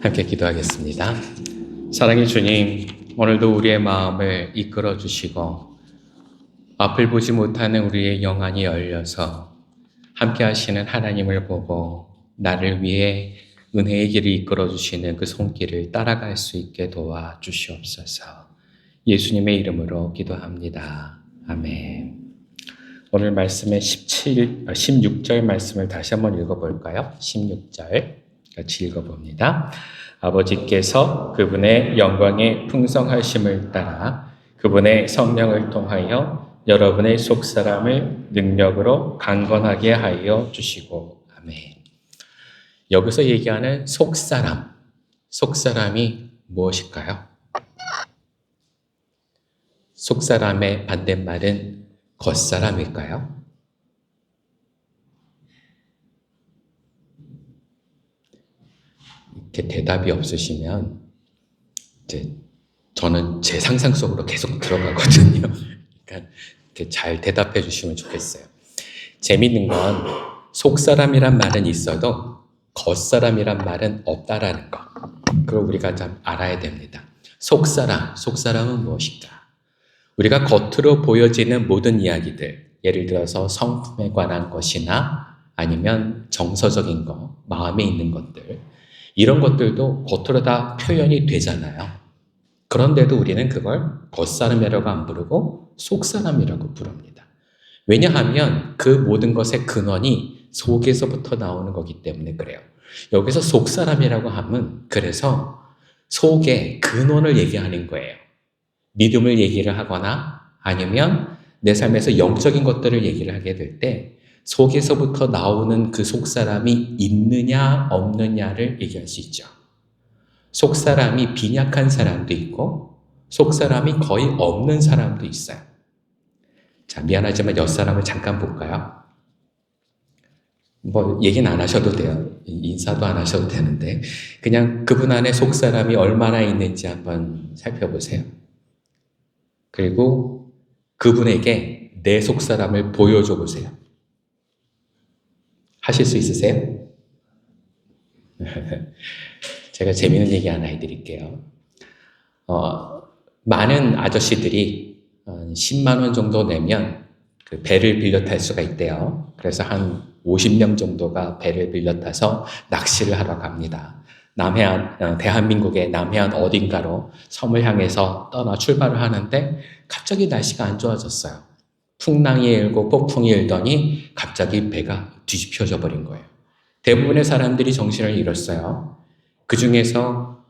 함께 기도하겠습니다. 사랑의 주님, 오늘도 우리의 마음을 이끌어 주시고 앞을 보지 못하는 우리의 영안이 열려서 함께 하시는 하나님을 보고 나를 위해 은혜의 길을 이끌어 주시는 그 손길을 따라갈 수 있게 도와주시옵소서. 예수님의 이름으로 기도합니다. 아멘. 오늘 말씀의 16절 말씀을 다시 한번 읽어볼까요? 16절 같이 읽어봅니다. 아버지께서 그분의 영광의 풍성하심을 따라 그분의 성령을 통하여 여러분의 속사람을 능력으로 강건하게 하여 주시고. 아멘. 여기서 얘기하는 속사람이 무엇일까요? 속사람의 반대말은 겉사람일까요? 이렇게 대답이 없으시면 이제 저는 제 상상 속으로 계속 들어가거든요. 그러니까 이렇게 잘 대답해 주시면 좋겠어요. 재밌는 건 속사람이란 말은 있어도 겉사람이란 말은 없다라는 거. 그걸 우리가 좀 알아야 됩니다. 속사람은 무엇일까? 우리가 겉으로 보여지는 모든 이야기들, 예를 들어서 성품에 관한 것이나 아니면 정서적인 것, 마음에 있는 것들, 이런 것들도 겉으로 다 표현이 되잖아요. 그런데도 우리는 그걸 겉사람이라고 안 부르고 속사람이라고 부릅니다. 왜냐하면 그 모든 것의 근원이 속에서부터 나오는 거기 때문에 그래요. 여기서 속사람이라고 하면 그래서 속의 근원을 얘기하는 거예요. 믿음을 얘기를 하거나 아니면 내 삶에서 영적인 것들을 얘기를 하게 될 때 속에서부터 나오는 그 속사람이 있느냐 없느냐를 얘기할 수 있죠. 속사람이 빈약한 사람도 있고 속사람이 거의 없는 사람도 있어요. 자, 미안하지만 옆사람을 잠깐 볼까요? 뭐 얘기는 안 하셔도 돼요. 인사도 안 하셔도 되는데 그냥 그분 안에 속사람이 얼마나 있는지 한번 살펴보세요. 그리고 그분에게 내 속사람을 보여줘 보세요. 하실 수 있으세요? 제가 재미있는 얘기 하나 해드릴게요. 많은 아저씨들이 10만 원 정도 내면 그 배를 빌려 탈 수가 있대요. 그래서 한 50명 정도가 배를 빌려 타서 낚시를 하러 갑니다. 대한민국의 남해안 어딘가로 섬을 향해서 떠나 출발을 하는데 갑자기 날씨가 안 좋아졌어요. 풍랑이 일고 폭풍이 일더니 갑자기 배가 뒤집혀져 버린 거예요. 대부분의 사람들이 정신을 잃었어요. 그 중에서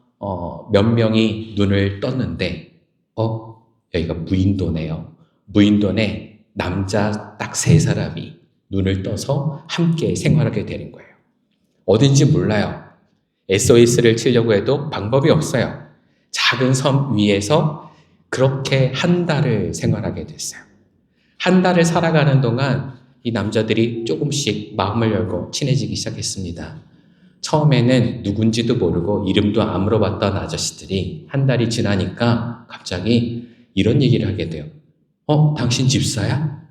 몇 명이 눈을 떴는데 여기가 무인도네요. 무인도에 남자 딱 3사람이 눈을 떠서 함께 생활하게 되는 거예요. 어딘지 몰라요. SOS를 치려고 해도 방법이 없어요. 작은 섬 위에서 그렇게 한 달을 생활하게 됐어요. 한 달을 살아가는 동안 이 남자들이 조금씩 마음을 열고 친해지기 시작했습니다. 처음에는 누군지도 모르고 이름도 안 물어봤던 아저씨들이 한 달이 지나니까 갑자기 이런 얘기를 하게 돼요. 당신 집사야?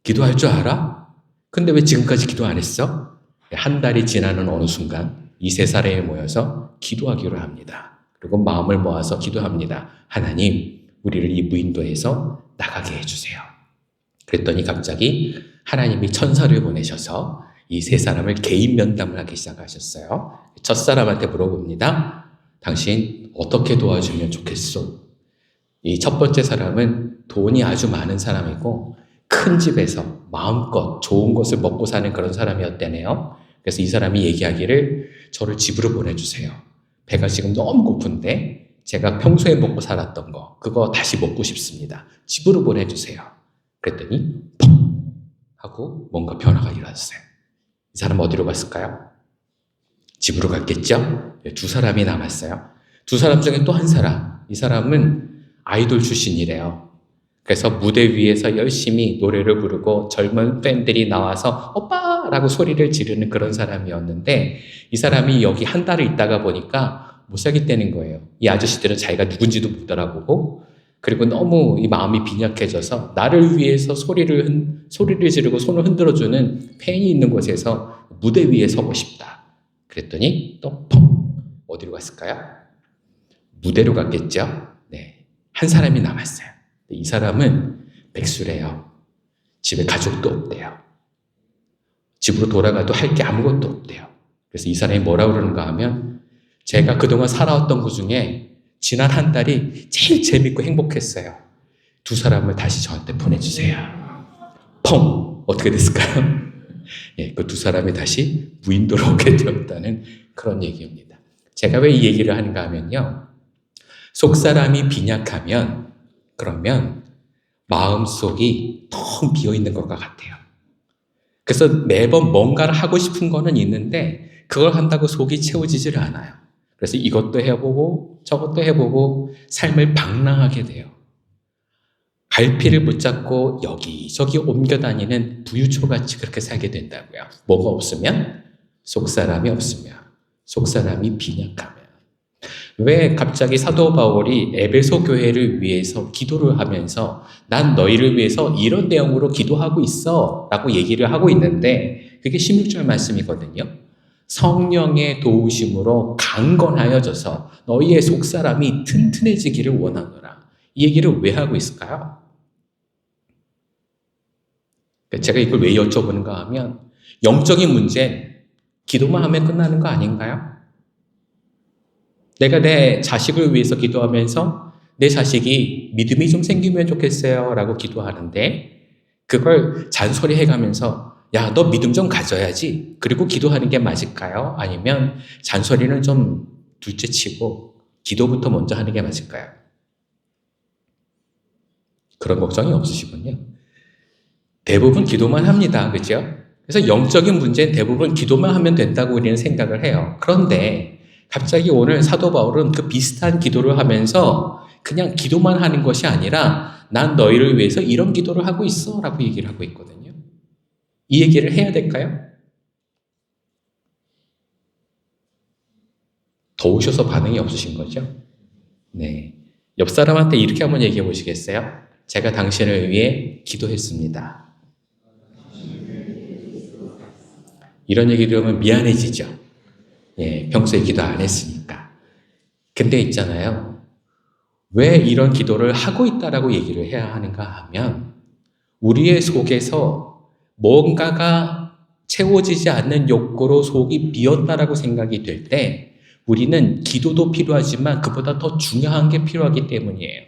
기도할 줄 알아? 근데 왜 지금까지 기도 안 했어? 한 달이 지나는 어느 순간 이 3사람이 모여서 기도하기로 합니다. 그리고 마음을 모아서 기도합니다. 하나님, 우리를 이 무인도에서 나가게 해주세요. 그랬더니 갑자기 하나님이 천사를 보내셔서 이 3사람을 개인 면담을 하기 시작하셨어요. 첫사람한테 물어봅니다. 당신 어떻게 도와주면 좋겠소? 이 첫 번째 사람은 돈이 아주 많은 사람이고 큰 집에서 마음껏 좋은 것을 먹고 사는 그런 사람이었대네요. 그래서 이 사람이 얘기하기를 저를 집으로 보내주세요. 배가 지금 너무 고픈데 제가 평소에 먹고 살았던 거 그거 다시 먹고 싶습니다. 집으로 보내주세요. 그랬더니 펑 하고 뭔가 변화가 일어났어요. 이 사람 어디로 갔을까요? 집으로 갔겠죠? 2사람이 남았어요. 2사람 중에 또 한 사람. 이 사람은 아이돌 출신이래요. 그래서 무대 위에서 열심히 노래를 부르고 젊은 팬들이 나와서 오빠라고 소리를 지르는 그런 사람이었는데 이 사람이 여기 한 달을 있다가 보니까 못 살겠다는 거예요. 이 아저씨들은 자기가 누군지도 못 알아보고 그리고 너무 이 마음이 빈약해져서 나를 위해서 소리를 지르고 손을 흔들어주는 팬이 있는 곳에서 무대 위에 서고 싶다. 그랬더니 또 펑 어디로 갔을까요? 무대로 갔겠죠? 네. 한 사람이 남았어요. 이 사람은 백수래요. 집에 가족도 없대요. 집으로 돌아가도 할 게 아무것도 없대요. 그래서 이 사람이 뭐라고 그러는가 하면, 제가 그동안 살아왔던 그 중에 지난 한 달이 제일 재밌고 행복했어요. 두 사람을 다시 저한테 보내주세요. 펑! 어떻게 됐을까요? 예, 그 두 사람이 다시 무인도로 오게 되었다는 그런 얘기입니다. 제가 왜 이 얘기를 하는가 하면요. 속 사람이 빈약하면, 그러면 마음속이 텅 비어있는 것과 같아요. 그래서 매번 뭔가를 하고 싶은 거는 있는데 그걸 한다고 속이 채워지질 않아요. 그래서 이것도 해보고 저것도 해보고 삶을 방랑하게 돼요. 갈피를 붙잡고 여기저기 옮겨다니는 부유초같이 그렇게 살게 된다고요. 뭐가 없으면? 속사람이 없으면, 속사람이 빈약하면. 왜 갑자기 사도 바울이 에베소 교회를 위해서 기도를 하면서 난 너희를 위해서 이런 내용으로 기도하고 있어 라고 얘기를 하고 있는데, 그게 16절 말씀이거든요. 성령의 도우심으로 강건하여져서 너희의 속사람이 튼튼해지기를 원하노라. 이 얘기를 왜 하고 있을까요? 제가 이걸 왜 여쭤보는가 하면, 영적인 문제 기도만 하면 끝나는 거 아닌가요? 내가 내 자식을 위해서 기도하면서 내 자식이 믿음이 좀 생기면 좋겠어요 라고 기도하는데, 그걸 잔소리 해가면서 야, 너 믿음 좀 가져야지 그리고 기도하는 게 맞을까요? 아니면 잔소리는 좀 둘째치고 기도부터 먼저 하는 게 맞을까요? 그런 걱정이 없으시군요. 대부분 기도만 합니다. 그죠? 그래서 영적인 문제는 대부분 기도만 하면 된다고 우리는 생각을 해요. 그런데 갑자기 오늘 사도 바울은 그 비슷한 기도를 하면서 그냥 기도만 하는 것이 아니라 난 너희를 위해서 이런 기도를 하고 있어 라고 얘기를 하고 있거든요. 이 얘기를 해야 될까요? 더우셔서 반응이 없으신 거죠? 네. 옆 사람한테 이렇게 한번 얘기해 보시겠어요? 제가 당신을 위해 기도했습니다. 이런 얘기 들으면 미안해지죠? 예, 평소에 기도 안 했으니까. 근데 있잖아요. 왜 이런 기도를 하고 있다라고 얘기를 해야 하는가 하면, 우리의 속에서 뭔가가 채워지지 않는 욕구로 속이 비었다라고 생각이 될 때 우리는 기도도 필요하지만 그보다 더 중요한 게 필요하기 때문이에요.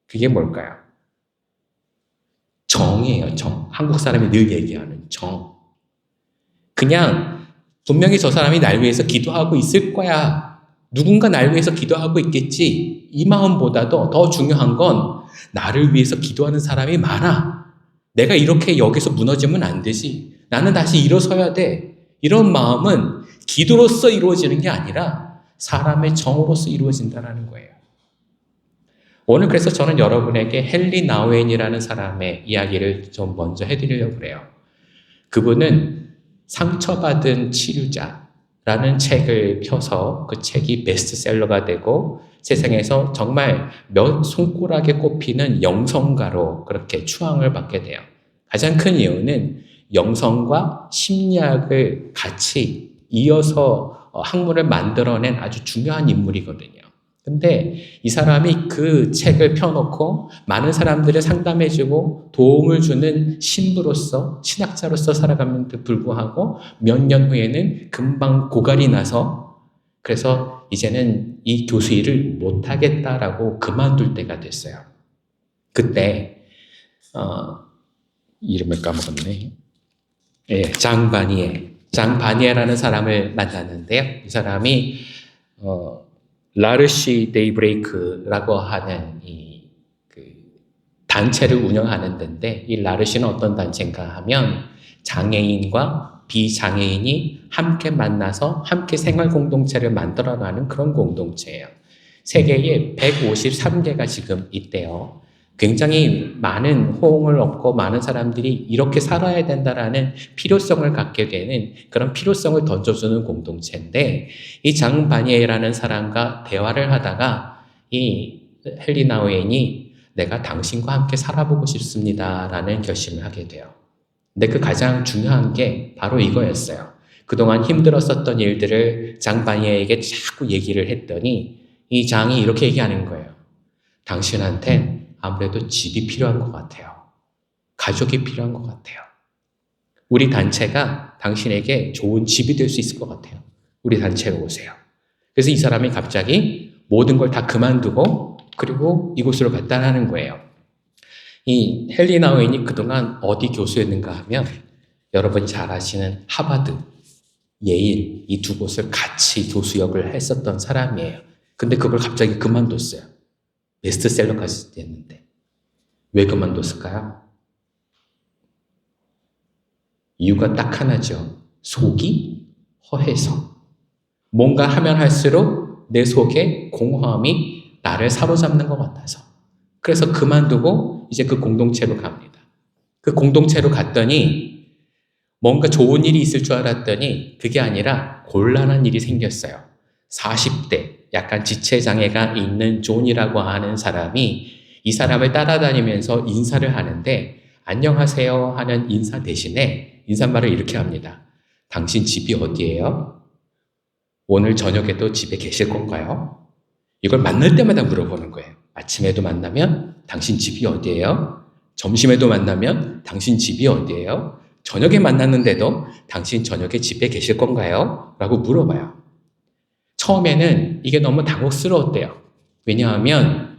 그게 뭘까요? 정이에요, 정. 한국 사람이 늘 얘기하는 정. 그냥 분명히 저 사람이 날 위해서 기도하고 있을 거야. 누군가 날 위해서 기도하고 있겠지. 이 마음보다도 더 중요한 건 나를 위해서 기도하는 사람이 많아. 내가 이렇게 여기서 무너지면 안 되지. 나는 다시 일어서야 돼. 이런 마음은 기도로서 이루어지는 게 아니라 사람의 정으로서 이루어진다는 거예요. 오늘 그래서 저는 여러분에게 헨리 나우엔이라는 사람의 이야기를 좀 먼저 해드리려고 그래요. 그분은 상처받은 치료자라는 책을 펴서 그 책이 베스트셀러가 되고 세상에서 정말 몇 손가락에 꼽히는 영성가로 그렇게 추앙을 받게 돼요. 가장 큰 이유는 영성과 심리학을 같이 이어서 학문을 만들어낸 아주 중요한 인물이거든요. 근데 이 사람이 그 책을 펴놓고 많은 사람들을 상담해주고 도움을 주는 신부로서, 신학자로서 살아감에도 불구하고 몇 년 후에는 금방 고갈이 나서 그래서 이제는 이 교수 일을 못하겠다라고 그만둘 때가 됐어요. 그때 이름을 까먹었네. 예, 장바니에라는 사람을 만났는데요. 이 사람이 라르시 데이브레이크라고 하는 그 단체를 운영하는 데인데, 이 라르시는 어떤 단체인가 하면 장애인과 비장애인이 함께 만나서 함께 생활 공동체를 만들어가는 그런 공동체예요. 세계에 153개가 지금 있대요. 굉장히 많은 호응을 얻고 많은 사람들이 이렇게 살아야 된다라는 필요성을 갖게 되는 그런 필요성을 던져주는 공동체인데, 이 장 바니에라는 사람과 대화를 하다가 이 헨리 나우엔이 내가 당신과 함께 살아보고 싶습니다라는 결심을 하게 돼요. 근데 그 가장 중요한 게 바로 이거였어요. 그동안 힘들었었던 일들을 장반야에게 자꾸 얘기를 했더니 이 장이 이렇게 얘기하는 거예요. 당신한테 아무래도 집이 필요한 것 같아요. 가족이 필요한 것 같아요. 우리 단체가 당신에게 좋은 집이 될 수 있을 것 같아요. 우리 단체로 오세요. 그래서 이 사람이 갑자기 모든 걸 다 그만두고 그리고 이곳으로 갔다는 거예요. 이 헨리 나우엔이 그동안 어디 교수였는가 하면 여러분이 잘 아시는 하버드, 예일 이 두 곳을 같이 교수 역을 했었던 사람이에요. 근데 그걸 갑자기 그만뒀어요. 베스트셀러까지 됐는데. 왜 그만뒀을까요? 이유가 딱 하나죠. 속이 허해서. 뭔가 하면 할수록 내 속에 공허함이 나를 사로잡는 것 같아서. 그래서 그만두고 이제 그 공동체로 갑니다. 그 공동체로 갔더니 뭔가 좋은 일이 있을 줄 알았더니 그게 아니라 곤란한 일이 생겼어요. 40대 약간 지체장애가 있는 존이라고 하는 사람이 이 사람을 따라다니면서 인사를 하는데 안녕하세요 하는 인사 대신에 인사말을 이렇게 합니다. 당신 집이 어디예요? 오늘 저녁에도 집에 계실 건가요? 이걸 만날 때마다 물어보는 거예요. 아침에도 만나면 당신 집이 어디예요? 점심에도 만나면 당신 집이 어디예요? 저녁에 만났는데도 당신 저녁에 집에 계실 건가요? 라고 물어봐요. 처음에는 이게 너무 당혹스러웠대요. 왜냐하면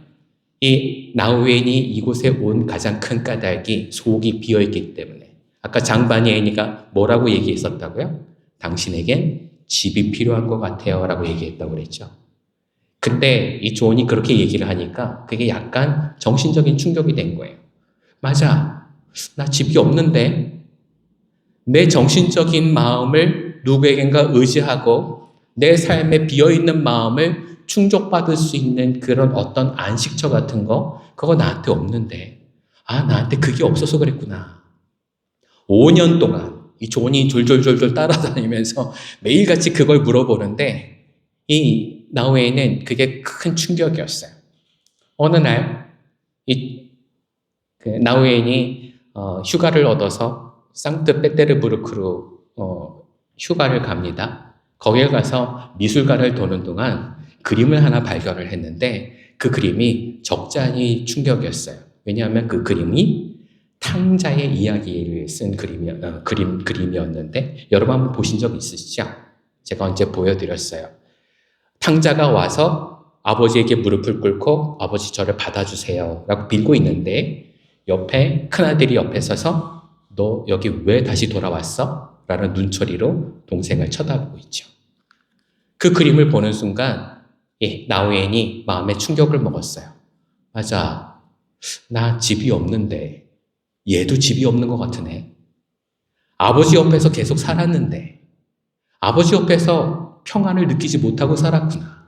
이 나우엔이 이곳에 온 가장 큰 까닭이 속이 비어있기 때문에. 아까 장바니에니가 뭐라고 얘기했었다고요? 당신에겐 집이 필요한 것 같아요 라고 얘기했다고 그랬죠. 근데 이 존이 그렇게 얘기를 하니까 그게 약간 정신적인 충격이 된 거예요. 맞아. 나 집이 없는데 내 정신적인 마음을 누구에겐가 의지하고 내 삶에 비어있는 마음을 충족받을 수 있는 그런 어떤 안식처 같은 거 그거 나한테 없는데 나한테 그게 없어서 그랬구나. 5년 동안 이 존이 졸졸졸졸 따라다니면서 매일같이 그걸 물어보는데 이 나우엔은 그게 큰 충격이었어요. 어느 날 이 나우엔이 휴가를 얻어서 상트페테르부르크로 휴가를 갑니다. 거기에 가서 미술관을 도는 동안 그림을 하나 발견을 했는데 그 그림이 적잖이 충격이었어요. 왜냐하면 그 그림이 탕자의 이야기를 쓴 그림이었는데 여러분 한번 보신 적 있으시죠? 제가 언제 보여드렸어요. 탕자가 와서 아버지에게 무릎을 꿇고 아버지 저를 받아주세요 라고 빌고 있는데 옆에 큰아들이 옆에 서서 너 여기 왜 다시 돌아왔어? 라는 눈초리로 동생을 쳐다보고 있죠. 그 그림을 보는 순간 나우엔이 마음에 충격을 먹었어요. 맞아. 나 집이 없는데 얘도 집이 없는 것 같으네. 아버지 옆에서 계속 살았는데 아버지 옆에서 평안을 느끼지 못하고 살았구나.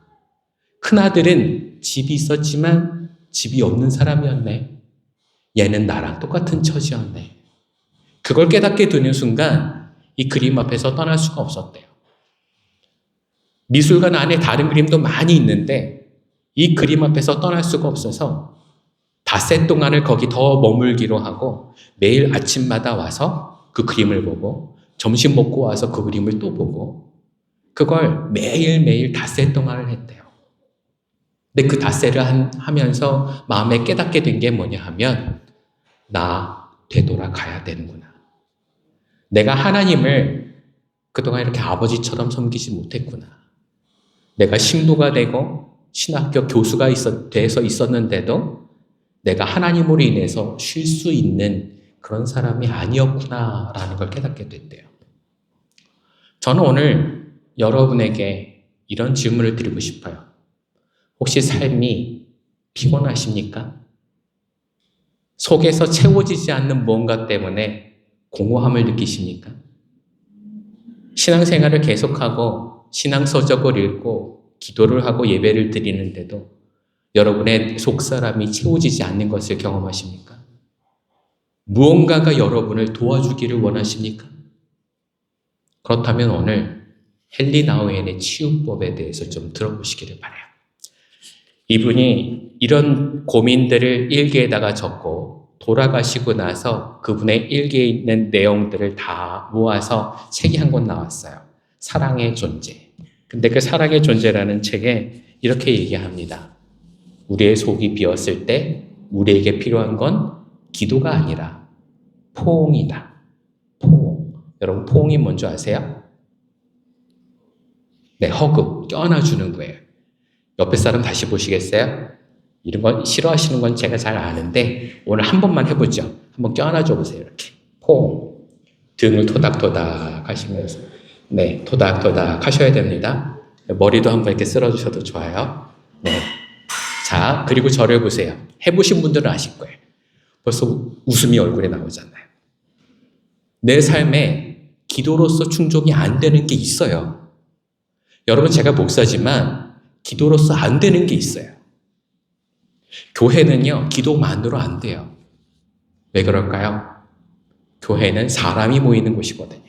큰아들은 집이 있었지만 집이 없는 사람이었네. 얘는 나랑 똑같은 처지였네. 그걸 깨닫게 되는 순간 이 그림 앞에서 떠날 수가 없었대요. 미술관 안에 다른 그림도 많이 있는데 이 그림 앞에서 떠날 수가 없어서 닷새 동안을 거기 더 머물기로 하고 매일 아침마다 와서 그 그림을 보고 점심 먹고 와서 그 그림을 또 보고 그걸 매일매일 닷새 동안을 했대요. 근데 그 닷새를 하면서 마음에 깨닫게 된 게 뭐냐 하면 나 되돌아가야 되는구나. 내가 하나님을 그동안 이렇게 아버지처럼 섬기지 못했구나. 내가 신부가 되고 신학교 교수가 돼서 있었는데도 내가 하나님으로 인해서 쉴 수 있는 그런 사람이 아니었구나라는 걸 깨닫게 됐대요. 저는 오늘 여러분에게 이런 질문을 드리고 싶어요. 혹시 삶이 피곤하십니까? 속에서 채워지지 않는 무언가 때문에 공허함을 느끼십니까? 신앙생활을 계속하고 신앙서적을 읽고 기도를 하고 예배를 드리는데도 여러분의 속사람이 채워지지 않는 것을 경험하십니까? 무언가가 여러분을 도와주기를 원하십니까? 그렇다면 오늘 헨리 나우엔의 치유법에 대해서 좀 들어보시기를 바라요. 이분이 이런 고민들을 일기에다가 적고 돌아가시고 나서 그분의 일기에 있는 내용들을 다 모아서 책이 한 권 나왔어요. 사랑의 존재. 근데 그 사랑의 존재라는 책에 이렇게 얘기합니다. 우리의 속이 비었을 때 우리에게 필요한 건 기도가 아니라 포옹이다. 포옹. 여러분 포옹이 뭔지 아세요? 네, 허그. 껴안아주는 거예요. 옆에 사람 다시 보시겠어요? 이런 건 싫어하시는 건 제가 잘 아는데 오늘 한 번만 해보죠. 한번 껴안아줘 보세요. 이렇게 포옹. 등을 토닥토닥 하시면서 네, 토닥토닥 하셔야 됩니다. 머리도 한번 이렇게 쓸어주셔도 좋아요. 네. 자, 그리고 저를 보세요. 해보신 분들은 아실 거예요. 벌써 웃음이 얼굴에 나오잖아요. 내 삶에 기도로서 충족이 안 되는 게 있어요. 여러분, 제가 목사지만 기도로서 안 되는 게 있어요. 교회는요, 기도만으로 안 돼요. 왜 그럴까요? 교회는 사람이 모이는 곳이거든요.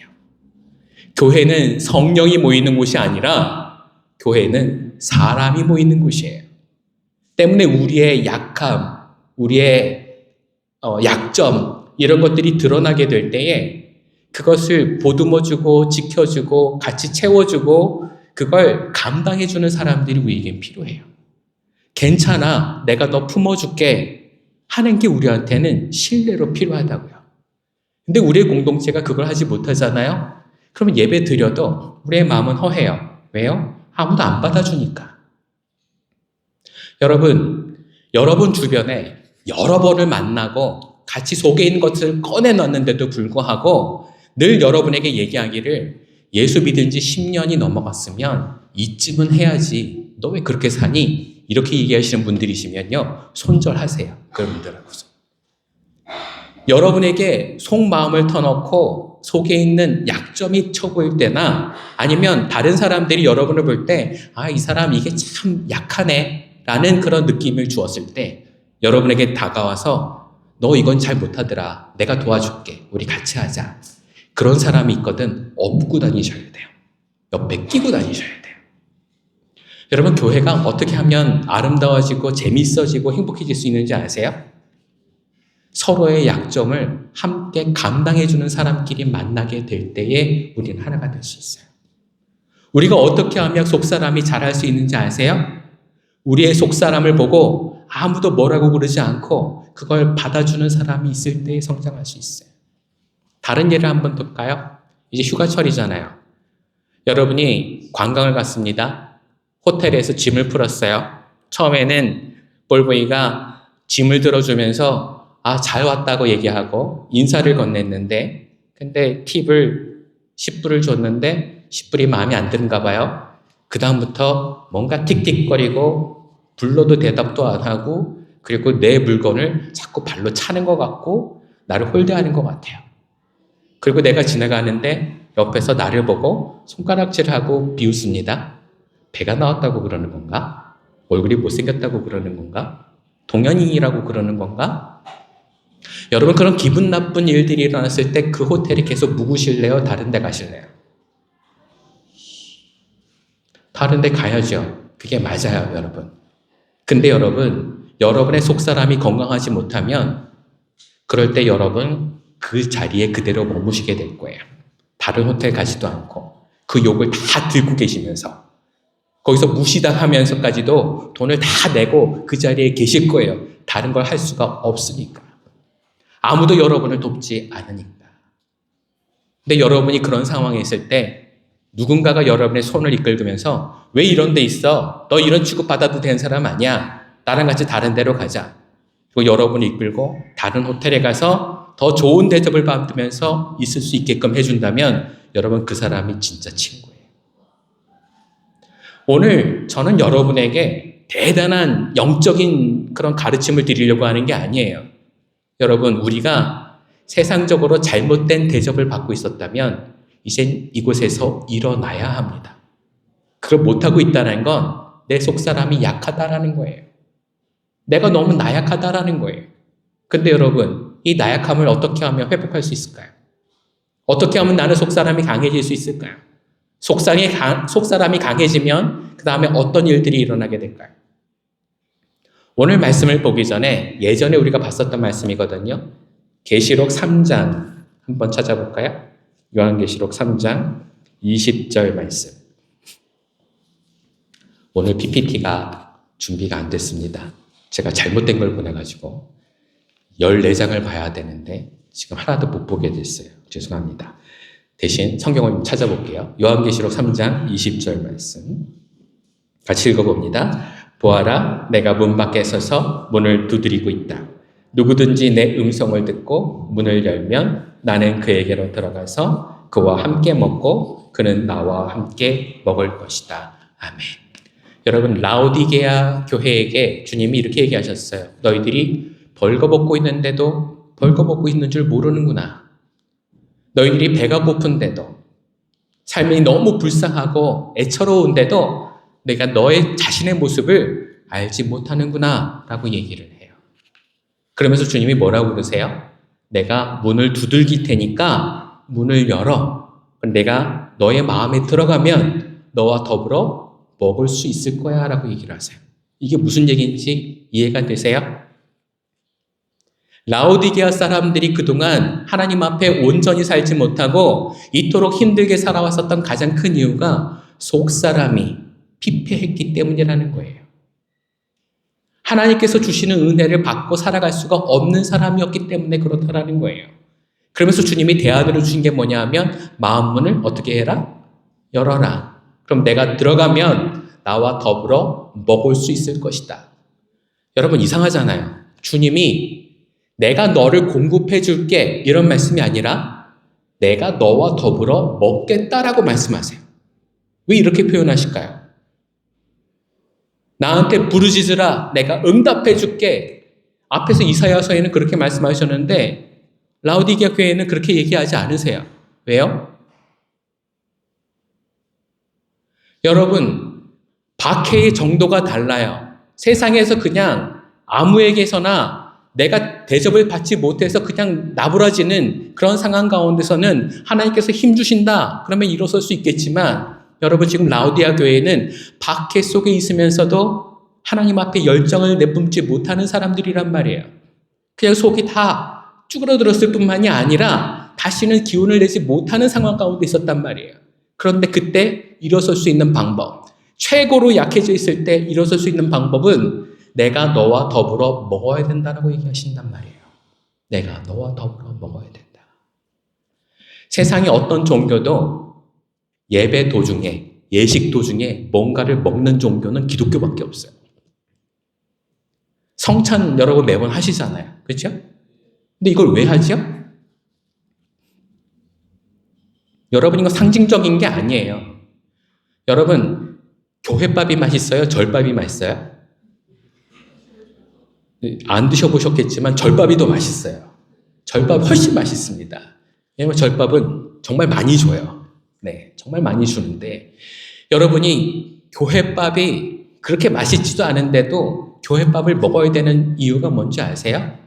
교회는 성령이 모이는 곳이 아니라 교회는 사람이 모이는 곳이에요. 때문에 우리의 약함, 우리의 약점 이런 것들이 드러나게 될 때에 그것을 보듬어주고 지켜주고 같이 채워주고 그걸 감당해주는 사람들이 우리에겐 필요해요. 괜찮아, 내가 너 품어줄게 하는 게 우리한테는 신뢰로 필요하다고요. 근데 우리의 공동체가 그걸 하지 못하잖아요. 그러면 예배 드려도 우리의 마음은 허해요. 왜요? 아무도 안 받아주니까. 여러분 주변에 여러 번을 만나고 같이 속에 있는 것을 꺼내놨는데도 불구하고 늘 여러분에게 얘기하기를 예수 믿은 지 10년이 넘어갔으면 이쯤은 해야지. 너 왜 그렇게 사니? 이렇게 얘기하시는 분들이시면요. 손절하세요. 그런 분들하고서. 여러분에게 속마음을 터놓고 속에 있는 약점이 쳐 보일 때나 아니면 다른 사람들이 여러분을 볼 때 아, 이 사람 이게 참 약하네 라는 그런 느낌을 주었을 때 여러분에게 다가와서 너 이건 잘 못하더라. 내가 도와줄게. 우리 같이 하자. 그런 사람이 있거든. 업고 다니셔야 돼요. 옆에 끼고 다니셔야 돼요. 여러분, 교회가 어떻게 하면 아름다워지고 재밌어지고 행복해질 수 있는지 아세요? 서로의 약점을 함께 감당해주는 사람끼리 만나게 될 때에 우리는 하나가 될 수 있어요. 우리가 어떻게 하면 속사람이 잘할 수 있는지 아세요? 우리의 속사람을 보고 아무도 뭐라고 그러지 않고 그걸 받아주는 사람이 있을 때 성장할 수 있어요. 다른 예를 한번 볼까요? 이제 휴가철이잖아요. 여러분이 관광을 갔습니다. 호텔에서 짐을 풀었어요. 처음에는 볼보이가 짐을 들어주면서 아, 잘 왔다고 얘기하고 인사를 건넸는데 근데 팁을 10불을 줬는데 10불이 마음에 안 드는가 봐요. 그 다음부터 뭔가 틱틱거리고 불러도 대답도 안 하고 그리고 내 물건을 자꾸 발로 차는 것 같고 나를 홀대하는 것 같아요. 그리고 내가 지나가는데 옆에서 나를 보고 손가락질하고 비웃습니다. 배가 나왔다고 그러는 건가? 얼굴이 못생겼다고 그러는 건가? 동양인이라고 그러는 건가? 여러분, 그런 기분 나쁜 일들이 일어났을 때 그 호텔이 계속 묵으실래요? 다른 데 가실래요? 다른 데 가야죠. 그게 맞아요, 여러분. 근데 여러분의 속사람이 건강하지 못하면 그럴 때 여러분 그 자리에 그대로 머무시게 될 거예요. 다른 호텔 가지도 않고 그 욕을 다 들고 계시면서 거기서 무시당하면서까지도 돈을 다 내고 그 자리에 계실 거예요. 다른 걸 할 수가 없으니까. 아무도 여러분을 돕지 않으니까. 근데 여러분이 그런 상황에 있을 때 누군가가 여러분의 손을 이끌면서 왜 이런 데 있어? 너 이런 취급 받아도 되는 사람 아니야? 나랑 같이 다른 데로 가자. 그리고 여러분을 이끌고 다른 호텔에 가서 더 좋은 대접을 받으면서 있을 수 있게끔 해준다면 여러분 그 사람이 진짜 친구예요. 오늘 저는 여러분에게 대단한 영적인 그런 가르침을 드리려고 하는 게 아니에요. 여러분, 우리가 세상적으로 잘못된 대접을 받고 있었다면 이젠 이곳에서 일어나야 합니다. 그걸 못하고 있다는 건 내 속사람이 약하다라는 거예요. 내가 너무 나약하다라는 거예요. 근데 여러분, 이 나약함을 어떻게 하면 회복할 수 있을까요? 어떻게 하면 나는 속사람이 강해질 수 있을까요? 속사람이 강해지면 그 다음에 어떤 일들이 일어나게 될까요? 오늘 말씀을 보기 전에 예전에 우리가 봤었던 말씀이거든요. 계시록 3장 한번 찾아볼까요? 요한계시록 3장 20절 말씀. 오늘 PPT가 준비가 안 됐습니다. 제가 잘못된 걸 보내가지고 14장을 봐야 되는데 지금 하나도 못 보게 됐어요. 죄송합니다. 대신 성경을 찾아볼게요. 요한계시록 3장 20절 말씀. 같이 읽어봅니다. 보아라, 내가 문 밖에 서서 문을 두드리고 있다. 누구든지 내 음성을 듣고 문을 열면 나는 그에게로 들어가서 그와 함께 먹고 그는 나와 함께 먹을 것이다. 아멘. 여러분, 라오디게아 교회에게 주님이 이렇게 얘기하셨어요. 너희들이 벌거벗고 있는데도 벌거벗고 있는 줄 모르는구나. 너희들이 배가 고픈데도 삶이 너무 불쌍하고 애처로운데도 내가 너의 자신의 모습을 알지 못하는구나 라고 얘기를 해요. 그러면서 주님이 뭐라고 그러세요? 내가 문을 두들길 테니까 문을 열어. 내가 너의 마음에 들어가면 너와 더불어 먹을 수 있을 거야 라고 얘기를 하세요. 이게 무슨 얘기인지 이해가 되세요? 라오디게아 사람들이 그동안 하나님 앞에 온전히 살지 못하고 이토록 힘들게 살아왔었던 가장 큰 이유가 속사람이 피폐했기 때문이라는 거예요. 하나님께서 주시는 은혜를 받고 살아갈 수가 없는 사람이었기 때문에 그렇다라는 거예요. 그러면서 주님이 대안을 주신 게 뭐냐 하면 마음문을 어떻게 해라? 열어라. 그럼 내가 들어가면 나와 더불어 먹을 수 있을 것이다. 여러분 이상하잖아요. 주님이 내가 너를 공급해 줄게 이런 말씀이 아니라 내가 너와 더불어 먹겠다라고 말씀하세요. 왜 이렇게 표현하실까요? 나한테 부르짖으라 내가 응답해 줄게. 앞에서 이사야서에는 그렇게 말씀하셨는데 라오디게아 교회는 그렇게 얘기하지 않으세요. 왜요? 여러분 박해의 정도가 달라요. 세상에서 그냥 아무에게서나 내가 대접을 받지 못해서 그냥 나부라지는 그런 상황 가운데서는 하나님께서 힘 주신다. 그러면 일어설 수 있겠지만 여러분 지금 라오디게아 교회는 박해 속에 있으면서도 하나님 앞에 열정을 내뿜지 못하는 사람들이란 말이에요. 그냥 속이 다 쭈그러들었을 뿐만이 아니라 다시는 기운을 내지 못하는 상황 가운데 있었단 말이에요. 그런데 그때 일어설 수 있는 방법, 최고로 약해져 있을 때 일어설 수 있는 방법은 내가 너와 더불어 먹어야 된다라고 얘기하신단 말이에요. 내가 너와 더불어 먹어야 된다. 세상의 어떤 종교도 예배 도중에, 예식 도중에 뭔가를 먹는 종교는 기독교밖에 없어요. 성찬 여러분 매번 하시잖아요. 그렇죠? 근데 이걸 왜 하죠? 여러분 이거 상징적인 게 아니에요. 여러분 교회밥이 맛있어요? 절밥이 맛있어요? 안 드셔보셨겠지만 절밥이 더 맛있어요. 절밥 훨씬 맛있습니다. 왜냐하면 절밥은 정말 많이 줘요. 네, 정말 많이 주는데 여러분이 교회밥이 그렇게 맛있지도 않은데도 교회밥을 먹어야 되는 이유가 뭔지 아세요?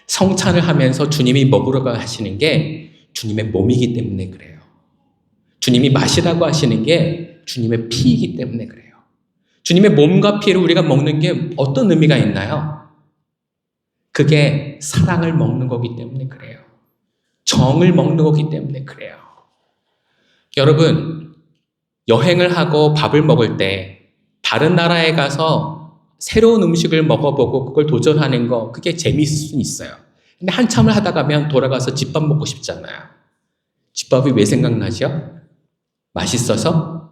성찬을 하면서 주님이 먹으라고 하시는 게 주님의 몸이기 때문에 그래요. 주님이 마시라고 하시는 게 주님의 피이기 때문에 그래요. 주님의 몸과 피를 우리가 먹는 게 어떤 의미가 있나요? 그게 사랑을 먹는 거기 때문에 그래요. 정을 먹는 거기 때문에 그래요. 여러분, 여행을 하고 밥을 먹을 때 다른 나라에 가서 새로운 음식을 먹어보고 그걸 도전하는 거 그게 재미있을 수는 있어요. 근데 한참을 하다 가면 돌아가서 집밥 먹고 싶잖아요. 집밥이 왜 생각나죠? 맛있어서?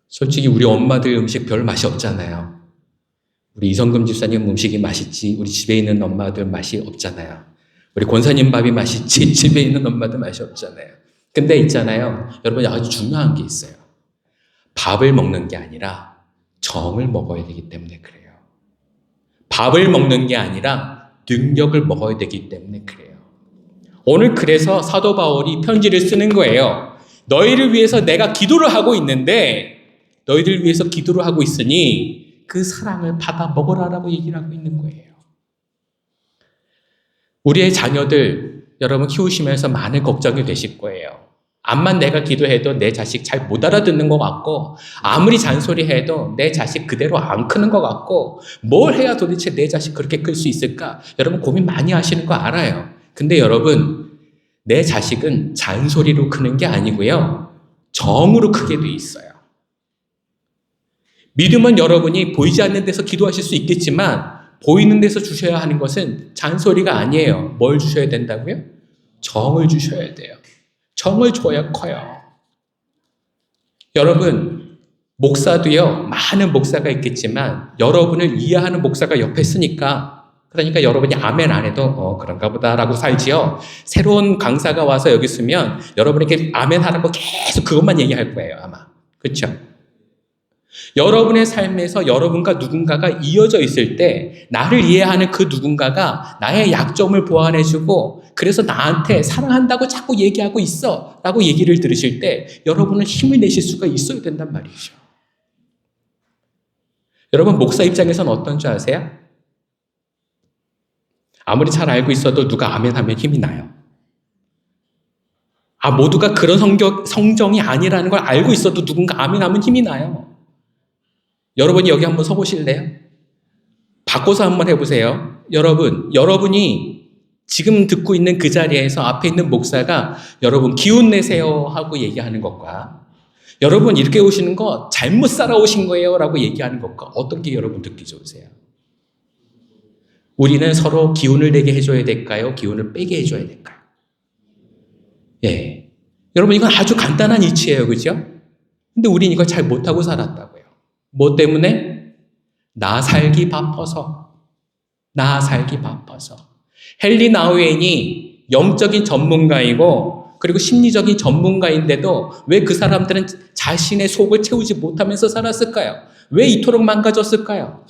솔직히 우리 엄마들 음식 별 맛이 없잖아요. 우리 이성금 집사님 음식이 맛있지 우리 집에 있는 엄마들 맛이 없잖아요. 우리 권사님 밥이 맛있지 집에 있는 엄마들 맛이 없잖아요. 근데 있잖아요. 여러분 아주 중요한 게 있어요. 밥을 먹는 게 아니라 정을 먹어야 되기 때문에 그래요. 밥을 먹는 게 아니라 능력을 먹어야 되기 때문에 그래요. 오늘 그래서 사도 바울이 편지를 쓰는 거예요. 너희를 위해서 내가 기도를 하고 있는데 너희들 위해서 기도를 하고 있으니 그 사랑을 받아 먹으라라고 얘기를 하고 있는 거예요. 우리의 자녀들 여러분 키우시면서 많은 걱정이 되실 거예요. 암만 내가 기도해도 내 자식 잘 못 알아듣는 것 같고 아무리 잔소리해도 내 자식 그대로 안 크는 것 같고 뭘 해야 도대체 내 자식 그렇게 클 수 있을까? 여러분 고민 많이 하시는 거 알아요. 근데 여러분 내 자식은 잔소리로 크는 게 아니고요. 정으로 크게 돼 있어요. 믿음은 여러분이 보이지 않는 데서 기도하실 수 있겠지만 보이는 데서 주셔야 하는 것은 잔소리가 아니에요. 뭘 주셔야 된다고요? 정을 주셔야 돼요. 정을 줘야 커요. 여러분, 목사도요, 많은 목사가 있겠지만 여러분을 이해하는 목사가 옆에 있으니까, 그러니까 여러분이 아멘 안 해도 그런가 보다라고 살지요. 새로운 강사가 와서 여기 있으면 여러분에게 아멘 하라고 계속 그것만 얘기할 거예요, 아마. 그렇죠? 여러분의 삶에서 여러분과 누군가가 이어져 있을 때 나를 이해하는 그 누군가가 나의 약점을 보완해주고 그래서 나한테 사랑한다고 자꾸 얘기하고 있어 라고 얘기를 들으실 때 여러분은 힘을 내실 수가 있어야 된단 말이죠. 여러분, 목사 입장에서는 어떤 줄 아세요? 아무리 잘 알고 있어도 누가 아멘 하면 힘이 나요. 모두가 그런 성정이 아니라는 걸 알고 있어도 누군가 아멘 하면 힘이 나요. 여러분이 여기 한번 서보실래요? 바꿔서 한번 해보세요. 여러분이 지금 듣고 있는 그 자리에서 앞에 있는 목사가 여러분 기운 내세요 하고 얘기하는 것과 여러분 이렇게 오시는 거 잘못 살아오신 거예요 라고 얘기하는 것과 어떤 게 여러분 듣기 좋으세요? 우리는 서로 기운을 내게 해줘야 될까요? 기운을 빼게 해줘야 될까요? 예. 여러분, 이건 아주 간단한 이치예요. 그죠? 근데 우린 이걸 잘 못하고 살았다고요. 뭐 때문에? 나 살기 바빠서. 헨리 나우엔이 영적인 전문가이고 그리고 심리적인 전문가인데도 왜 그 사람들은 자신의 속을 채우지 못하면서 살았을까요? 왜 이토록 망가졌을까요?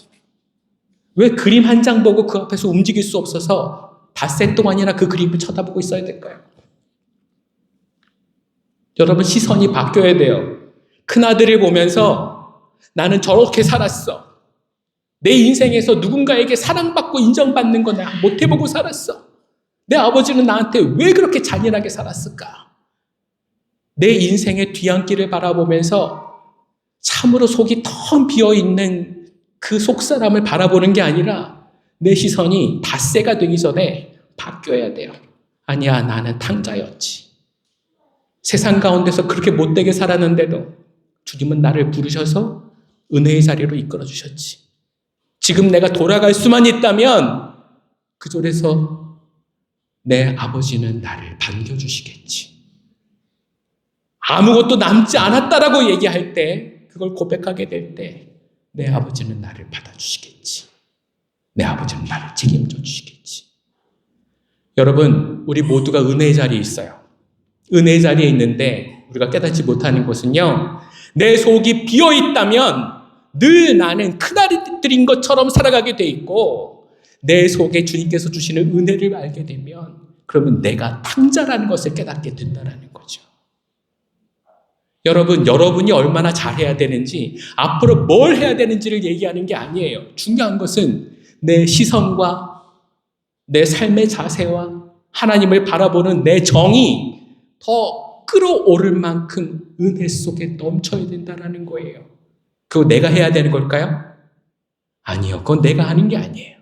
왜 그림 한 장 보고 그 앞에서 움직일 수 없어서 닷새 동안이나 그 그림을 쳐다보고 있어야 될까요? 여러분, 시선이 바뀌어야 돼요. 큰아들을 보면서 나는 저렇게 살았어. 내 인생에서 누군가에게 사랑받고 인정받는 거 내가 못 해보고 살았어. 내 아버지는 나한테 왜 그렇게 잔인하게 살았을까? 내 인생의 뒤안길을 바라보면서 참으로 속이 텅 비어있는 그 속사람을 바라보는 게 아니라 내 시선이 닷새가 되기 전에 바뀌어야 돼요. 아니야, 나는 탕자였지. 세상 가운데서 그렇게 못되게 살았는데도 주님은 나를 부르셔서 은혜의 자리로 이끌어 주셨지. 지금 내가 돌아갈 수만 있다면 그 절에서 내 아버지는 나를 반겨주시겠지. 아무것도 남지 않았다라고 얘기할 때, 그걸 고백하게 될 때 내 아버지는 나를 받아주시겠지. 내 아버지는 나를 책임져 주시겠지. 여러분, 우리 모두가 은혜의 자리에 있어요. 은혜의 자리에 있는데 우리가 깨닫지 못하는 것은요, 내 속이 비어있다면 늘 나는 큰아들인 것처럼 살아가게 돼 있고 내 속에 주님께서 주시는 은혜를 알게 되면 그러면 내가 탕자라는 것을 깨닫게 된다는 거죠. 여러분이 얼마나 잘해야 되는지, 앞으로 뭘 해야 되는지를 얘기하는 게 아니에요. 중요한 것은 내 시선과 내 삶의 자세와 하나님을 바라보는 내 정이 더 끌어오를 만큼 은혜 속에 넘쳐야 된다는 거예요. 그거 내가 해야 되는 걸까요? 아니요. 그건 내가 하는 게 아니에요.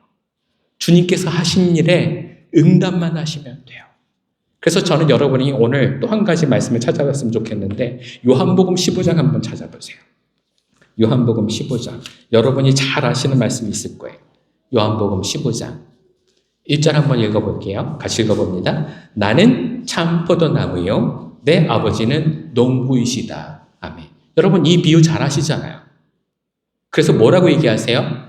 주님께서 하신 일에 응답만 하시면 돼요. 그래서 저는 여러분이 오늘 또 한 가지 말씀을 찾아봤으면 좋겠는데 요한복음 15장 한번 찾아보세요. 요한복음 15장. 여러분이 잘 아시는 말씀이 있을 거예요. 요한복음 15장. 1절 한번 읽어볼게요. 같이 읽어봅니다. 나는 참 포도나무요 내 아버지는 농부이시다. 아멘. 여러분, 이 비유 잘 아시잖아요. 그래서 뭐라고 얘기하세요?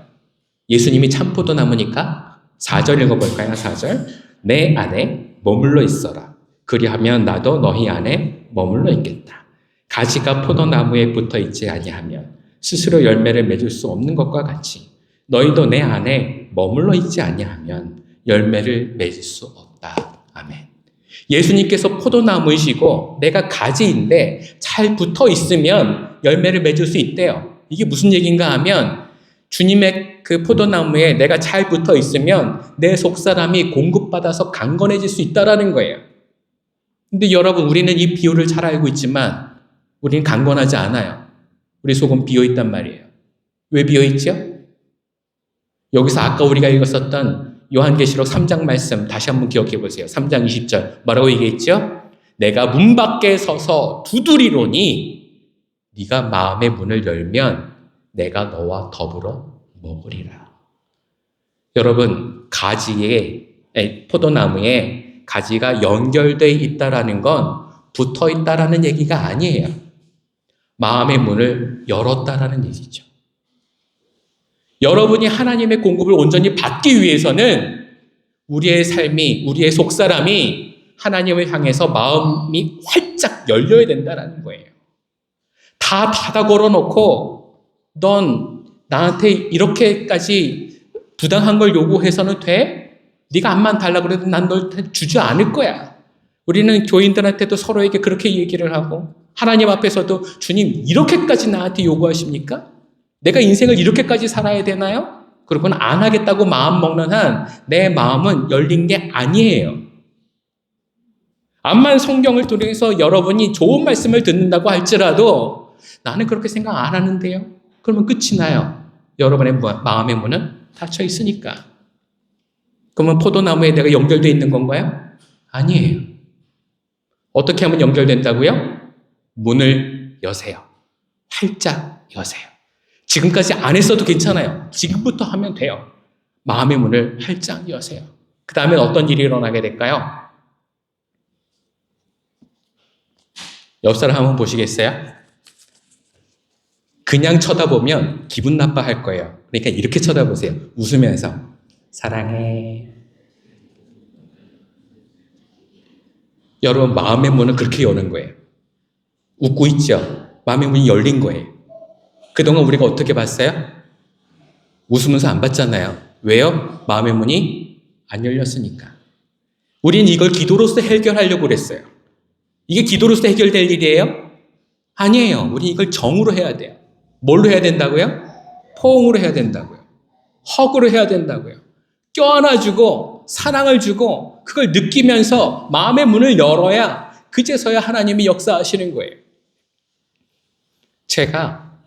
예수님이 참 포도나무니까 4절 읽어볼까요? 4절. 내 안에 머물러 있어라. 그리하면 나도 너희 안에 머물러 있겠다. 가지가 포도나무에 붙어 있지 아니하면 스스로 열매를 맺을 수 없는 것과 같이 너희도 내 안에 머물러 있지 아니하면 열매를 맺을 수 없다. 아멘. 예수님께서 포도나무이시고 내가 가지인데 잘 붙어 있으면 열매를 맺을 수 있대요. 이게 무슨 얘기인가 하면 주님의 그 포도나무에 내가 잘 붙어 있으면 내 속사람이 공급받아서 강건해질 수 있다라는 거예요. 근데 여러분, 우리는 이 비유를 잘 알고 있지만 우리는 강건하지 않아요. 우리 속은 비어있단 말이에요. 왜 비어있죠? 여기서 아까 우리가 읽었었던 요한계시록 3장 말씀 다시 한번 기억해 보세요. 3장 20절 뭐라고 얘기했죠? 내가 문 밖에 서서 두드리노니 네가 마음의 문을 열면 내가 너와 더불어 먹으리라. 여러분, 포도나무에 가지가 연결되어 있다라는 건 붙어 있다라는 얘기가 아니에요. 마음의 문을 열었다라는 얘기죠. 여러분이 하나님의 공급을 온전히 받기 위해서는 우리의 삶이, 우리의 속사람이 하나님을 향해서 마음이 활짝 열려야 된다는 거예요. 다 닫아 걸어놓고 넌 나한테 이렇게까지 부당한 걸 요구해서는 돼? 네가 암만 달라고 그래도 난 널 주지 않을 거야. 우리는 교인들한테도 서로에게 그렇게 얘기를 하고 하나님 앞에서도 주님 이렇게까지 나한테 요구하십니까? 내가 인생을 이렇게까지 살아야 되나요? 그러고는 안 하겠다고 마음 먹는 한 내 마음은 열린 게 아니에요. 암만 성경을 통해서 여러분이 좋은 말씀을 듣는다고 할지라도 나는 그렇게 생각 안 하는데요. 그러면 끝이 나요. 여러분의 마음의 문은 닫혀 있으니까. 그러면 포도나무에 내가 연결되어 있는 건가요? 아니에요. 어떻게 하면 연결된다고요? 문을 여세요. 활짝 여세요. 지금까지 안 했어도 괜찮아요. 지금부터 하면 돼요. 마음의 문을 활짝 여세요. 그 다음에 어떤 일이 일어나게 될까요? 옆 사람 한번 보시겠어요? 그냥 쳐다보면 기분 나빠할 거예요. 그러니까 이렇게 쳐다보세요. 웃으면서 사랑해. 여러분, 마음의 문은 그렇게 여는 거예요. 웃고 있죠? 마음의 문이 열린 거예요. 그동안 우리가 어떻게 봤어요? 웃으면서 안 봤잖아요. 왜요? 마음의 문이 안 열렸으니까. 우린 이걸 기도로서 해결하려고 그랬어요. 이게 기도로서 해결될 일이에요? 아니에요. 우리 이걸 정으로 해야 돼요. 뭘로 해야 된다고요? 포옹으로 해야 된다고요. 허그로 해야 된다고요. 껴안아주고 사랑을 주고 그걸 느끼면서 마음의 문을 열어야 그제서야 하나님이 역사하시는 거예요. 제가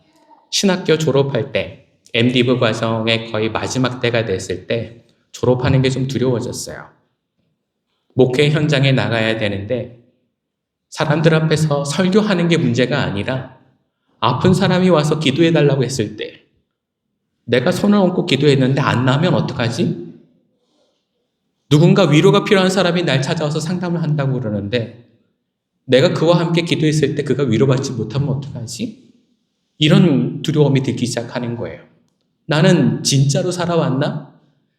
신학교 졸업할 때 MDiv 과정의 거의 마지막 때가 됐을 때 졸업하는 게 좀 두려워졌어요. 목회 현장에 나가야 되는데 사람들 앞에서 설교하는 게 문제가 아니라 아픈 사람이 와서 기도해달라고 했을 때 내가 손을 얹고 기도했는데 안 나면 어떡하지? 누군가 위로가 필요한 사람이 날 찾아와서 상담을 한다고 그러는데 내가 그와 함께 기도했을 때 그가 위로받지 못하면 어떡하지? 이런 두려움이 들기 시작하는 거예요. 나는 진짜로 살아왔나?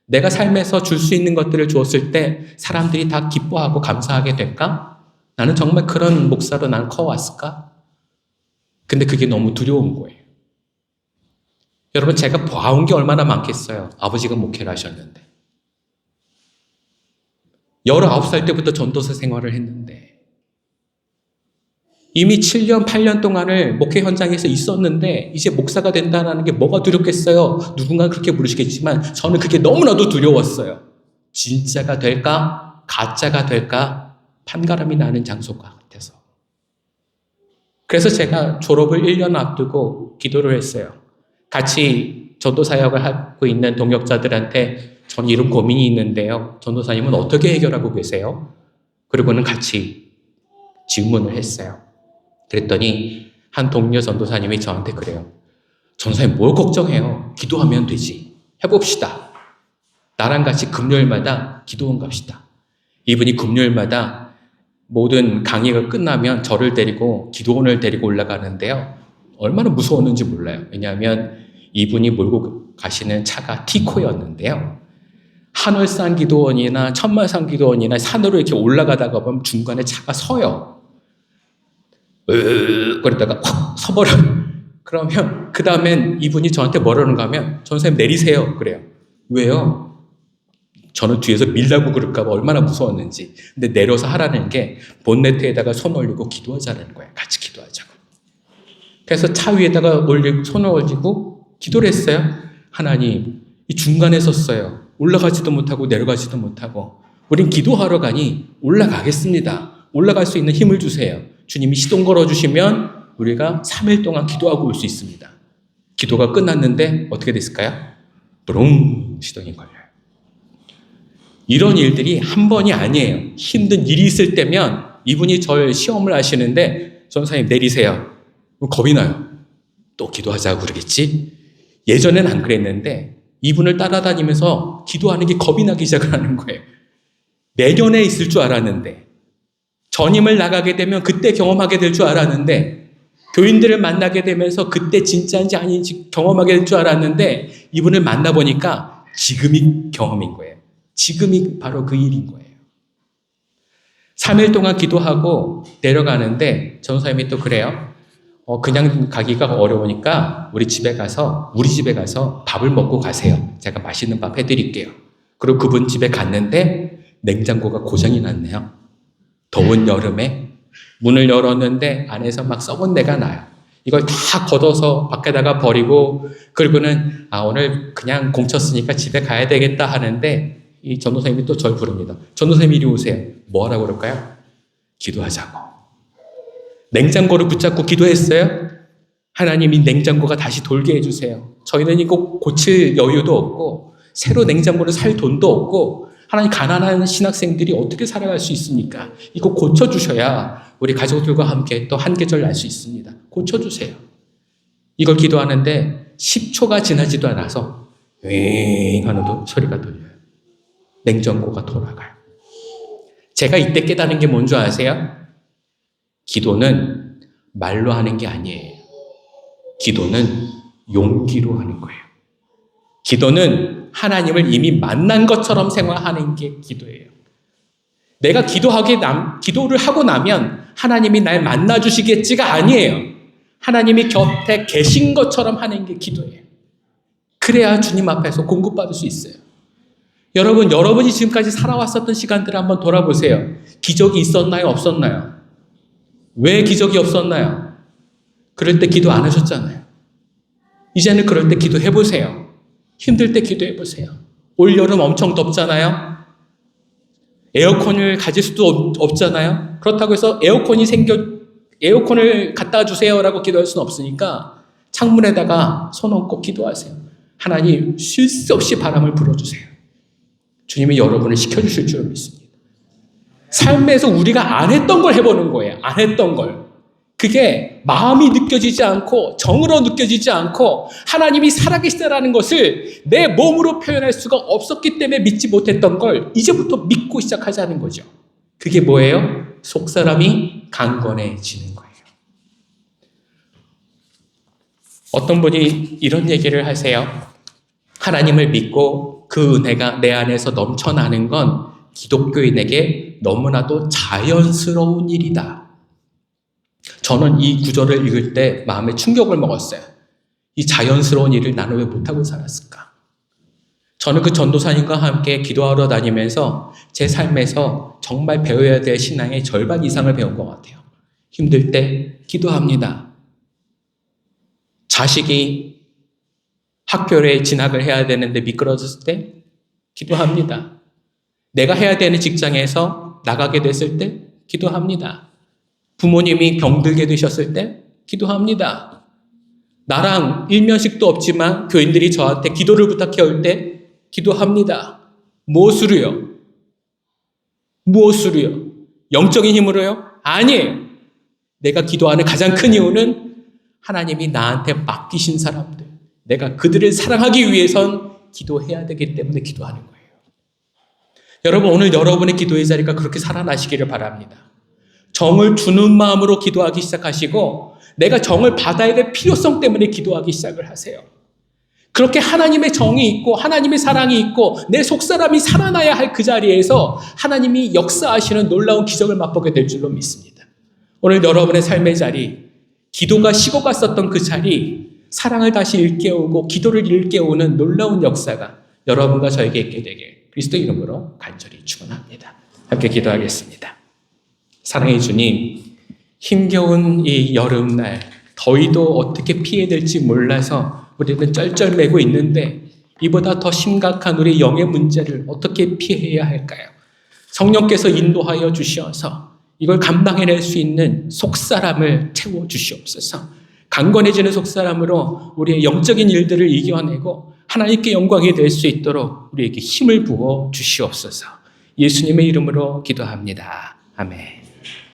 내가 삶에서 줄 수 있는 것들을 주었을 때 사람들이 다 기뻐하고 감사하게 될까? 나는 정말 그런 목사로 난 커왔을까? 근데 그게 너무 두려운 거예요. 여러분, 제가 봐온 게 얼마나 많겠어요. 아버지가 목회를 하셨는데. 19살 때부터 전도사 생활을 했는데 이미 7년, 8년 동안을 목회 현장에서 있었는데 이제 목사가 된다는 게 뭐가 두렵겠어요? 누군가 그렇게 부르시겠지만 저는 그게 너무나도 두려웠어요. 진짜가 될까? 가짜가 될까? 판가름이 나는 장소가 같아서. 그래서 제가 졸업을 1년 앞두고 기도를 했어요. 같이 전도 사역을 하고 있는 동역자들한테 전 이런 고민이 있는데요. 전도사님은 어떻게 해결하고 계세요? 그리고는 같이 질문을 했어요. 그랬더니 한 동료 전도사님이 저한테 그래요. 전도사님 뭘 걱정해요? 기도하면 되지. 해봅시다. 나랑 같이 금요일마다 기도원 갑시다. 이분이 금요일마다 모든 강의가 끝나면 저를 데리고 기도원을 데리고 올라가는데요. 얼마나 무서웠는지 몰라요. 왜냐하면 이분이 몰고 가시는 차가 티코였는데요. 한월산 기도원이나 천마산 기도원이나 산으로 이렇게 올라가다가 보면 중간에 차가 서요. 그러다가 확 서버려요. 그러면 그 다음엔 이분이 저한테 뭐라는가 하면 전사님 내리세요. 그래요. 왜요? 저는 뒤에서 밀라고 그럴까 봐 얼마나 무서웠는지. 근데 내려서 하라는 게 본네트에다가 손 올리고 기도하자는 거예요. 같이 기도하자고. 그래서 차 위에다가 손을 올리고 기도를 했어요. 하나님, 이 중간에 섰어요. 올라가지도 못하고 내려가지도 못하고. 우린 기도하러 가니 올라가겠습니다. 올라갈 수 있는 힘을 주세요. 주님이 시동 걸어주시면 우리가 3일 동안 기도하고 올 수 있습니다. 기도가 끝났는데 어떻게 됐을까요? 브롱 시동이 걸려요. 이런 일들이 한 번이 아니에요. 힘든 일이 있을 때면 이분이 절 시험을 하시는데 전사님 내리세요. 겁이 나요. 또 기도하자고 그러겠지? 예전엔 안 그랬는데 이분을 따라다니면서 기도하는 게 겁이 나기 시작을 하는 거예요. 내년에 있을 줄 알았는데 전임을 나가게 되면 그때 경험하게 될 줄 알았는데 교인들을 만나게 되면서 그때 진짜인지 아닌지 경험하게 될 줄 알았는데 이분을 만나보니까 지금이 경험인 거예요. 지금이 바로 그 일인 거예요. 3일 동안 기도하고 내려가는데 전도사님이 또 그래요. 그냥 가기가 어려우니까 우리 집에 가서 밥을 먹고 가세요. 제가 맛있는 밥 해드릴게요. 그리고 그분 집에 갔는데 냉장고가 고장이 났네요. 더운 여름에 문을 열었는데 안에서 막 썩은 내가 나요. 이걸 다 걷어서 밖에다가 버리고 그리고는 오늘 그냥 공쳤으니까 집에 가야 되겠다 하는데 이 전도사님이 또 절 부릅니다. 전도사님 이리 오세요. 뭐 하라고 그럴까요? 기도하자고. 냉장고를 붙잡고 기도했어요. 하나님이 냉장고가 다시 돌게 해주세요. 저희는 이거 고칠 여유도 없고 새로 냉장고를 살 돈도 없고 하나님 가난한 신학생들이 어떻게 살아갈 수 있습니까? 이거 고쳐주셔야 우리 가족들과 함께 또 한 계절 날 수 있습니다. 고쳐주세요. 이걸 기도하는데 10초가 지나지도 않아서 윙 하는 소리가 들려요. 냉장고가 돌아가요. 제가 이때 깨달은 게 뭔지 아세요? 기도는 말로 하는 게 아니에요. 기도는 용기로 하는 거예요. 기도는 하나님을 이미 만난 것처럼 생활하는 게 기도예요. 내가 기도를 하고 나면 하나님이 날 만나주시겠지가 아니에요. 하나님이 곁에 계신 것처럼 하는 게 기도예요. 그래야 주님 앞에서 공급받을 수 있어요. 여러분이 지금까지 살아왔었던 시간들을 한번 돌아보세요. 기적이 있었나요? 없었나요? 왜 기적이 없었나요? 그럴 때 기도 안 하셨잖아요. 이제는 그럴 때 기도해보세요. 힘들 때 기도해보세요. 올 여름 엄청 덥잖아요. 에어컨을 가질 수도 없잖아요. 그렇다고 해서 에어컨을 갖다 주세요라고 기도할 수는 없으니까 창문에다가 손 얹고 기도하세요. 하나님 쉴 새 없이 바람을 불어주세요. 주님이 여러분을 시켜주실 줄 믿습니다. 삶에서 우리가 안 했던 걸 해보는 거예요. 안 했던 걸. 그게 마음이 느껴지지 않고 정으로 느껴지지 않고 하나님이 살아계시다라는 것을 내 몸으로 표현할 수가 없었기 때문에 믿지 못했던 걸 이제부터 믿고 시작하자는 거죠. 그게 뭐예요? 속사람이 강건해지는 거예요. 어떤 분이 이런 얘기를 하세요. 하나님을 믿고 그 은혜가 내 안에서 넘쳐나는 건 기독교인에게 너무나도 자연스러운 일이다. 저는 이 구절을 읽을 때 마음에 충격을 먹었어요. 이 자연스러운 일을 나는 왜 못하고 살았을까? 저는 그 전도사님과 함께 기도하러 다니면서 제 삶에서 정말 배워야 될 신앙의 절반 이상을 배운 것 같아요. 힘들 때 기도합니다. 자식이 학교에 진학을 해야 되는데 미끄러졌을 때 기도합니다. 내가 해야 되는 직장에서 나가게 됐을 때 기도합니다. 부모님이 병들게 되셨을 때 기도합니다. 나랑 일면식도 없지만 교인들이 저한테 기도를 부탁해 올 때 기도합니다. 무엇으로요? 영적인 힘으로요? 아니에요. 내가 기도하는 가장 큰 이유는 하나님이 나한테 맡기신 사람들, 내가 그들을 사랑하기 위해선 기도해야 되기 때문에 기도하는 거예요. 여러분, 오늘 여러분의 기도의 자리가 그렇게 살아나시기를 바랍니다. 정을 주는 마음으로 기도하기 시작하시고 내가 정을 받아야 될 필요성 때문에 기도하기 시작을 하세요. 그렇게 하나님의 정이 있고 하나님의 사랑이 있고 내 속사람이 살아나야 할 그 자리에서 하나님이 역사하시는 놀라운 기적을 맛보게 될 줄로 믿습니다. 오늘 여러분의 삶의 자리, 기도가 식어갔었던 그 자리, 사랑을 다시 일깨우고 기도를 일깨우는 놀라운 역사가 여러분과 저에게 있게 되길 그리스도 이름으로 간절히 축원합니다. 함께 기도하겠습니다. 사랑의 주님, 힘겨운 이 여름날 더위도 어떻게 피해야 될지 몰라서 우리는 쩔쩔매고 있는데 이보다 더 심각한 우리 영의 문제를 어떻게 피해야 할까요? 성령께서 인도하여 주시어서 이걸 감당해낼 수 있는 속사람을 채워주시옵소서. 강건해지는 속사람으로 우리의 영적인 일들을 이겨내고 하나님께 영광이 될 수 있도록 우리에게 힘을 부어 주시옵소서. 예수님의 이름으로 기도합니다. 아멘.